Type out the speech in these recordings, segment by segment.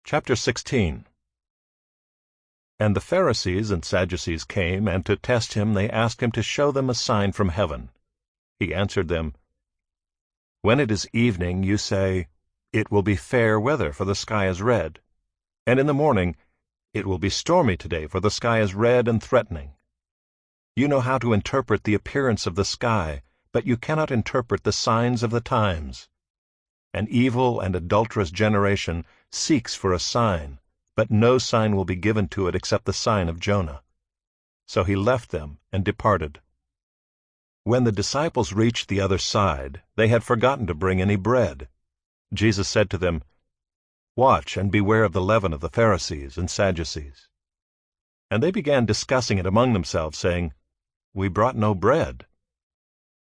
Chapter 16. And the Pharisees and Sadducees came, and to test him they asked him to show them a sign from heaven. He answered them, When it is evening, you say, It will be fair weather, for the sky is red. And in the morning, It will be stormy today, for the sky is red and threatening. You know how to interpret the appearance of the sky, but you cannot interpret the signs of the times. An evil and adulterous generation seeks for a sign, but no sign will be given to it except the sign of Jonah. So he left them and departed. When the disciples reached the other side, they had forgotten to bring any bread. Jesus said to them, Watch and beware of the leaven of the Pharisees and Sadducees. And they began discussing it among themselves, saying, We brought no bread.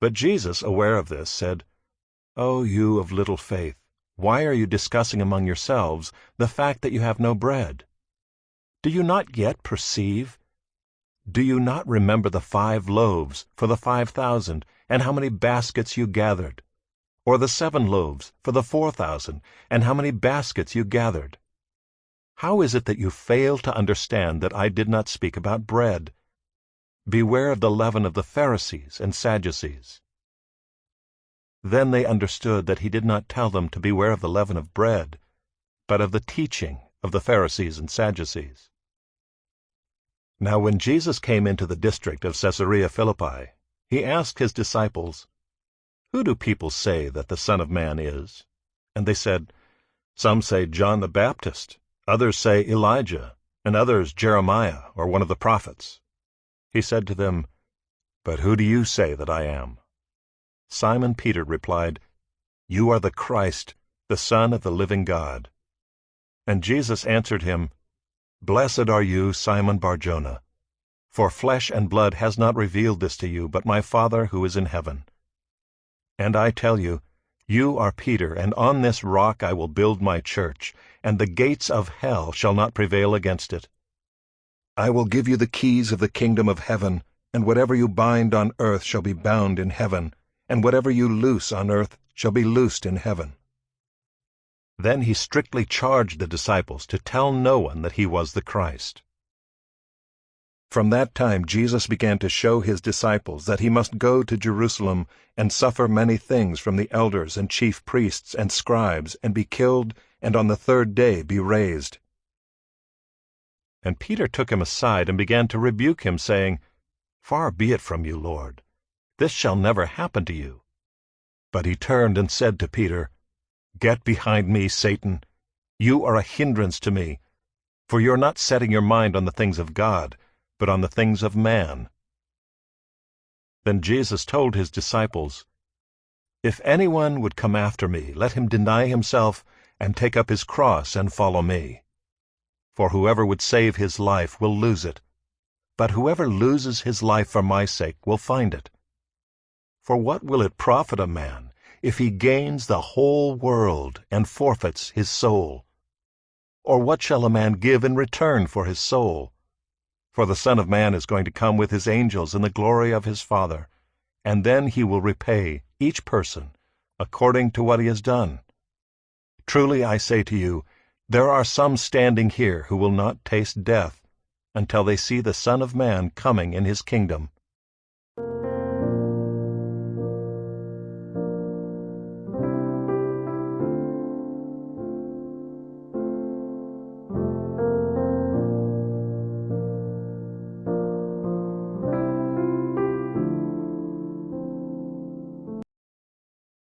But Jesus, aware of this, said, O you of little faith, why are you discussing among yourselves the fact that you have no bread? Do you not yet perceive? Do you not remember the 5 loaves for the 5,000, and how many baskets you gathered? Or the 7 loaves for the 4,000, and how many baskets you gathered? How is it that you fail to understand that I did not speak about bread? Beware of the leaven of the Pharisees and Sadducees. Then they understood that he did not tell them to beware of the leaven of bread, but of the teaching of the Pharisees and Sadducees. Now when Jesus came into the district of Caesarea Philippi, he asked his disciples, Who do people say that the Son of Man is? And they said, Some say John the Baptist, others say Elijah, and others Jeremiah or one of the prophets. He said to them, But who do you say that I am? Simon Peter replied, You are the Christ, the Son of the living God. And Jesus answered him, Blessed are you, Simon Bar-Jonah, for flesh and blood has not revealed this to you, but my Father who is in heaven. And I tell you, you are Peter, and on this rock I will build my church, and the gates of hell shall not prevail against it. I will give you the keys of the kingdom of heaven, and whatever you bind on earth shall be bound in heaven, and whatever you loose on earth shall be loosed in heaven. Then he strictly charged the disciples to tell no one that he was the Christ. From that time Jesus began to show his disciples that he must go to Jerusalem and suffer many things from the elders and chief priests and scribes, and be killed, and on the 3rd day be raised. And Peter took him aside and began to rebuke him, saying, Far be it from you, Lord. This shall never happen to you. But he turned and said to Peter, Get behind me, Satan. You are a hindrance to me, for you are not setting your mind on the things of God, but on the things of man. Then Jesus told his disciples, If anyone would come after me, let him deny himself and take up his cross and follow me. For whoever would save his life will lose it, but whoever loses his life for my sake will find it. For what will it profit a man if he gains the whole world and forfeits his soul? Or what shall a man give in return for his soul? For the Son of Man is going to come with his angels in the glory of his Father, and then he will repay each person according to what he has done. Truly I say to you, there are some standing here who will not taste death until they see the Son of Man coming in his kingdom.